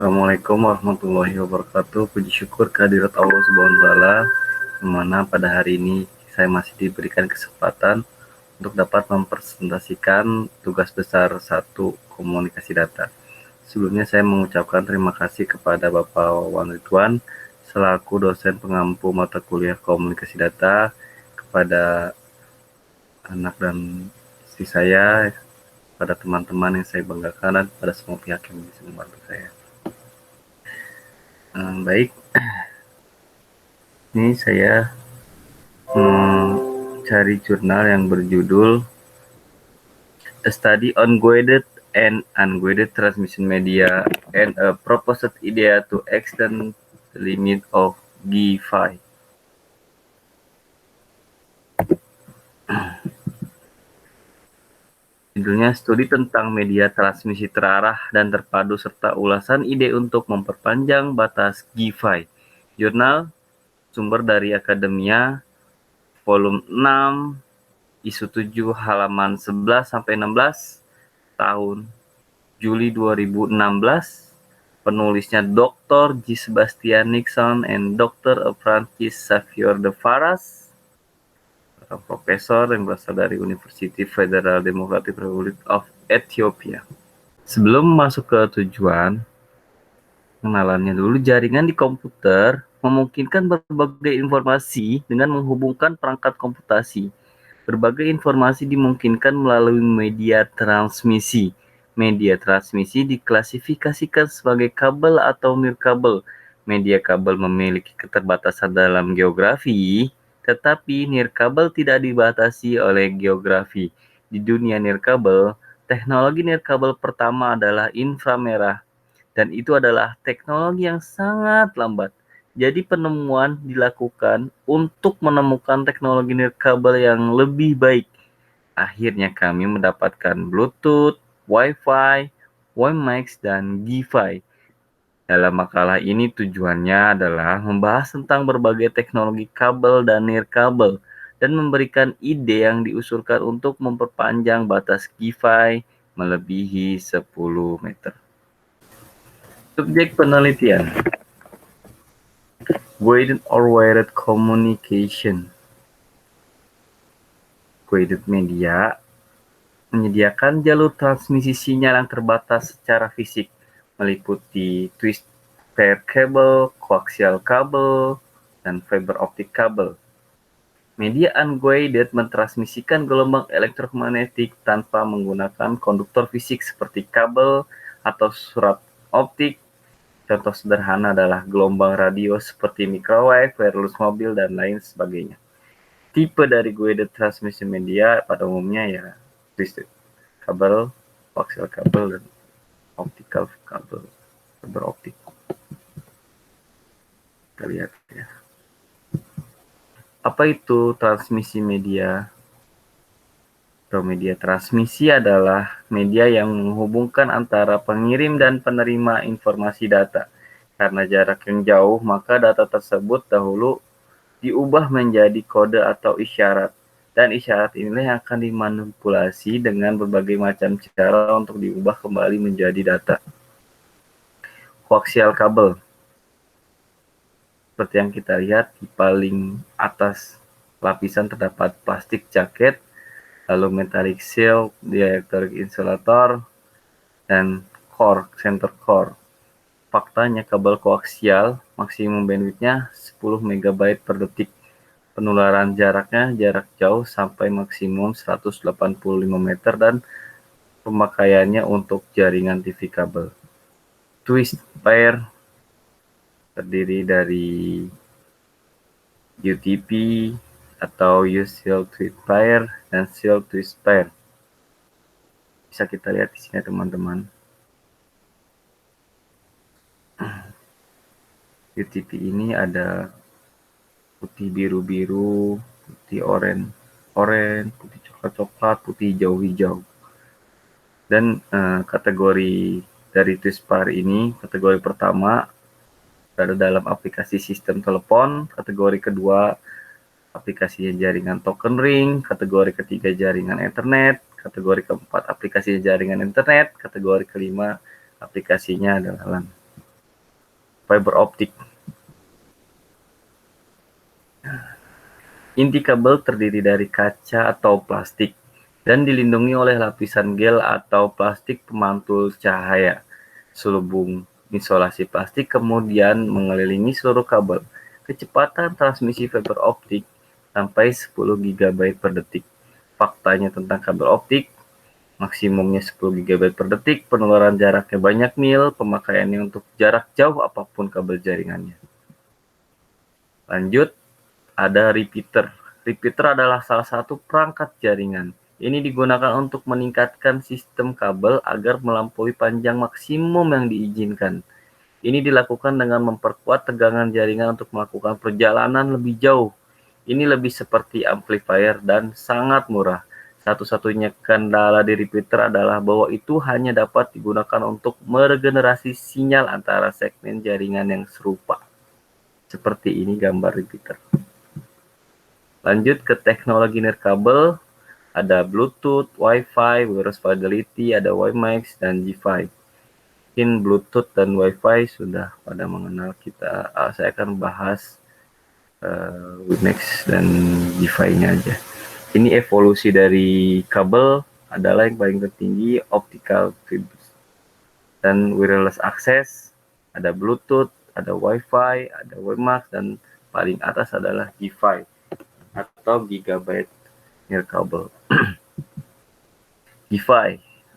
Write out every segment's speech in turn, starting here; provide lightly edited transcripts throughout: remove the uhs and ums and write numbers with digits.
Assalamualaikum warahmatullahi wabarakatuh. Puji syukur kehadirat Allah Subhanahu wa taala, yang mana pada hari ini saya masih diberikan kesempatan untuk dapat mempresentasikan tugas besar 1 komunikasi data. Sebelumnya saya mengucapkan terima kasih kepada Bapak Wawan Ridwan selaku dosen pengampu mata kuliah komunikasi data, kepada anak dan istri saya, pada teman-teman yang saya banggakan, dan pada semua pihak yang bisa membantu saya. Baik, ini saya cari jurnal yang berjudul A Study on Guided and Unguided Transmission Media and a Proposed Idea to Extend the Limit of GFi. Judulnya studi tentang media transmisi terarah dan terpadu serta ulasan ide untuk memperpanjang batas GFi. Jurnal sumber dari Akademia, volume 6, isu 7 halaman 11-16, tahun Juli 2016. Penulisnya Dr. G. Sebastian Nixon and Dr. Francis Xavier de Faras, profesor yang berasal dari University Federal Democratic Republic of Ethiopia. Sebelum masuk ke tujuan, kenalannya dulu. Jaringan di komputer memungkinkan berbagai informasi dengan menghubungkan perangkat komputasi. Berbagai informasi dimungkinkan melalui media transmisi. Media transmisi diklasifikasikan sebagai kabel atau nirkabel. Media kabel memiliki keterbatasan dalam geografi, tetapi nirkabel tidak dibatasi oleh geografi. Di dunia nirkabel, teknologi nirkabel pertama adalah inframerah, dan itu adalah teknologi yang sangat lambat. Jadi penemuan dilakukan untuk menemukan teknologi nirkabel yang lebih baik. Akhirnya kami mendapatkan Bluetooth, Wi-Fi, WiMAX, dan GFi. Dalam makalah ini tujuannya adalah membahas tentang berbagai teknologi kabel dan nirkabel dan memberikan ide yang diusulkan untuk memperpanjang batas GFi melebihi 10 meter. Subjek penelitian, Guided or Wired Communication. Guided media menyediakan jalur transmisi sinyal yang terbatas secara fisik, meliputi twist pair cable, coaxial kabel, dan fiber optic kabel. Media unguided mentransmisikan gelombang elektromagnetik tanpa menggunakan konduktor fisik seperti kabel atau surat optik. Contoh sederhana adalah gelombang radio seperti microwave, wireless mobil, dan lain sebagainya. Tipe dari guided transmission media pada umumnya ya twisted kabel, coaxial kabel, dan optical kabel, fiber optik. Kita lihat ya. Apa itu transmisi media? Media transmisi adalah media yang menghubungkan antara pengirim dan penerima informasi data. Karena jarak yang jauh, maka data tersebut dahulu diubah menjadi kode atau isyarat. Dan isyarat inilah yang akan dimanipulasi dengan berbagai macam cara untuk diubah kembali menjadi data. Koaksial kabel. Seperti yang kita lihat di paling atas lapisan terdapat plastik jaket, lalu metallic shield, dielectric insulator, dan core, center core. Faktanya kabel koaksial maksimum bandwidth-nya 10 MB per detik. Penularan jaraknya jarak jauh sampai maksimum 185 meter dan pemakaiannya untuk jaringan TV kabel. Twist pair terdiri dari UTP atau U-Shield Twist Pair dan Shield Twist Pair. Bisa kita lihat di sini teman-teman. UTP ini ada putih biru-biru, putih oranye, putih coklat-coklat, putih hijau-hijau. Dan kategori dari twist pair ini, kategori pertama berada dalam aplikasi sistem telepon, kategori kedua aplikasinya jaringan token ring, kategori ketiga jaringan Ethernet, kategori keempat aplikasi jaringan internet, kategori kelima aplikasinya adalah LAN. fiber optik. Inti kabel terdiri dari kaca atau plastik dan dilindungi oleh lapisan gel atau plastik pemantul cahaya. Selubung isolasi plastik kemudian mengelilingi seluruh kabel. Kecepatan transmisi fiber optik sampai 10 GB per detik. Faktanya tentang kabel optik, maksimumnya 10 GB per detik, penularan jaraknya banyak mil, pemakaiannya untuk jarak jauh apapun kabel jaringannya. Lanjut, ada repeater. Repeater adalah salah satu perangkat jaringan. Ini digunakan untuk meningkatkan sistem kabel agar melampaui panjang maksimum yang diizinkan. Ini dilakukan dengan memperkuat tegangan jaringan untuk melakukan perjalanan lebih jauh. Ini lebih seperti amplifier dan sangat murah. Satu-satunya kendala di repeater adalah bahwa itu hanya dapat digunakan untuk meregenerasi sinyal antara segmen jaringan yang serupa. Seperti ini gambar repeater. Lanjut ke teknologi nirkabel, ada Bluetooth, Wi-Fi, wireless fidelity, ada WiMAX, dan G5. Mungkin Bluetooth dan Wi-Fi sudah pada mengenal kita. Saya akan bahas WiMAX dan G5-nya aja. Ini evolusi dari kabel adalah yang paling tertinggi optical fibers dan wireless access, ada Bluetooth, ada Wi-Fi, ada WiMAX, dan paling atas adalah G5 atau Gigabit Nirkabel. G5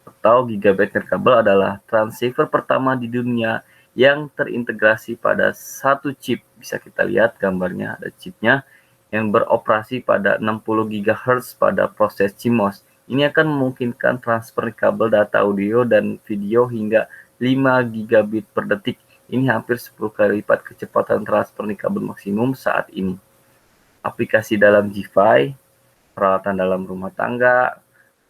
atau Gigabit Nirkabel adalah transceiver pertama di dunia yang terintegrasi pada satu chip. Bisa kita lihat gambarnya, ada chipnya yang beroperasi pada 60 GHz pada proses CMOS. Ini akan memungkinkan transfer kabel data audio dan video hingga 5 gigabit per detik. Ini hampir 10 kali lipat kecepatan transfer kabel maksimum saat ini. Aplikasi dalam G5, peralatan dalam rumah tangga,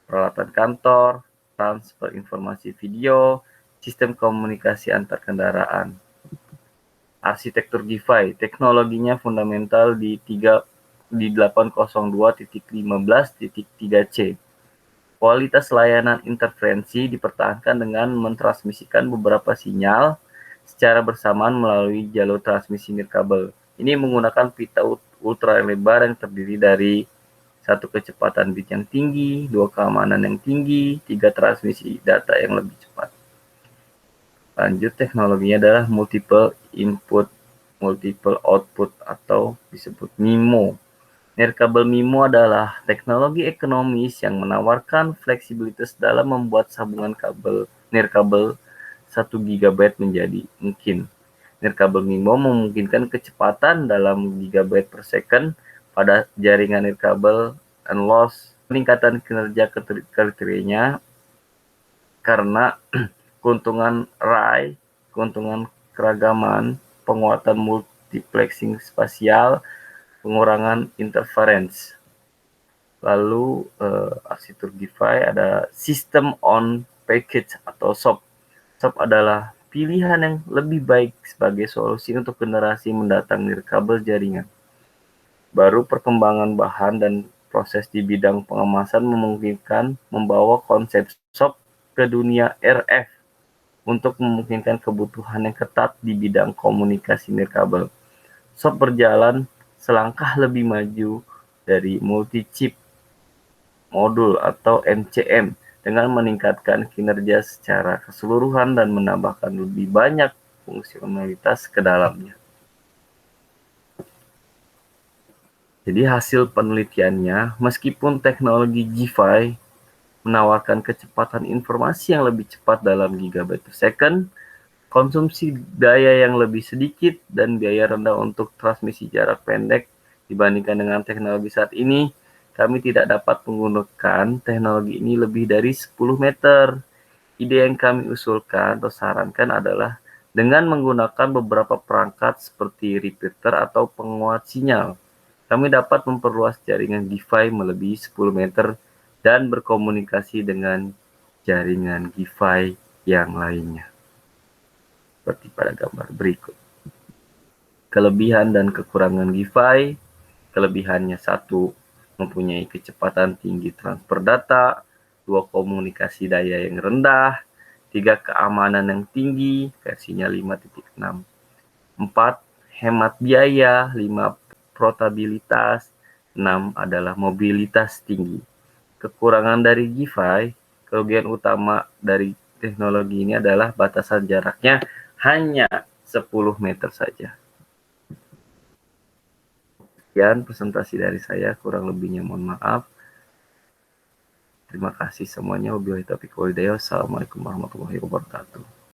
peralatan kantor, transfer informasi video, sistem komunikasi antar kendaraan. Arsitektur G5, teknologinya fundamental di 802.15.3c. Kualitas layanan interferensi dipertahankan dengan mentransmisikan beberapa sinyal secara bersamaan melalui jalur transmisi nirkabel. Ini menggunakan pita ultra lebar yang terdiri dari 1 kecepatan bit yang tinggi, 2 keamanan yang tinggi, 3 transmisi data yang lebih cepat. Lanjut, teknologinya adalah multiple input, multiple output atau disebut MIMO. Nirkabel MIMO adalah teknologi ekonomis yang menawarkan fleksibilitas dalam membuat sambungan kabel nirkabel 1 GB menjadi mungkin. Nirkabel MIMO memungkinkan kecepatan dalam gigabit per second pada jaringan nirkabel and loss. Peningkatan kinerja kriterianya karena keuntungan array, keuntungan keragaman, penguatan multiplexing spasial, pengurangan interference. Lalu arsitektur G5 ada System on Package atau SOP. SOP adalah pilihan yang lebih baik sebagai solusi untuk generasi mendatang nirkabel jaringan. Baru perkembangan bahan dan proses di bidang pengemasan memungkinkan membawa konsep SOP ke dunia RF untuk memungkinkan kebutuhan yang ketat di bidang komunikasi nirkabel. SOP berjalan selangkah lebih maju dari multi-chip modul atau MCM dengan meningkatkan kinerja secara keseluruhan dan menambahkan lebih banyak fungsionalitas ke dalamnya. Jadi hasil penelitiannya, meskipun teknologi G5 menawarkan kecepatan informasi yang lebih cepat dalam gigabit per second, konsumsi daya yang lebih sedikit dan biaya rendah untuk transmisi jarak pendek dibandingkan dengan teknologi saat ini, kami tidak dapat menggunakan teknologi ini lebih dari 10 meter. Ide yang kami usulkan atau sarankan adalah dengan menggunakan beberapa perangkat seperti repeater atau penguat sinyal, kami dapat memperluas jaringan G5 melebihi 10 meter dan berkomunikasi dengan jaringan G5 yang lainnya. Seperti pada gambar berikut. Kelebihan dan kekurangan G5. Kelebihannya 1, mempunyai kecepatan tinggi transfer data, 2, komunikasi daya yang rendah, 3, keamanan yang tinggi, versinya 5.6. 4. Hemat biaya. 5. Portabilitas. 6 adalah mobilitas tinggi. Kekurangan dari GiFi, kerugian utama dari teknologi ini adalah batasan jaraknya hanya 10 meter saja. Sekian presentasi dari saya, kurang lebihnya mohon maaf. Terima kasih semuanya. Wabillahi taufiq wal hidayah. Wassalamualaikum warahmatullahi wabarakatuh.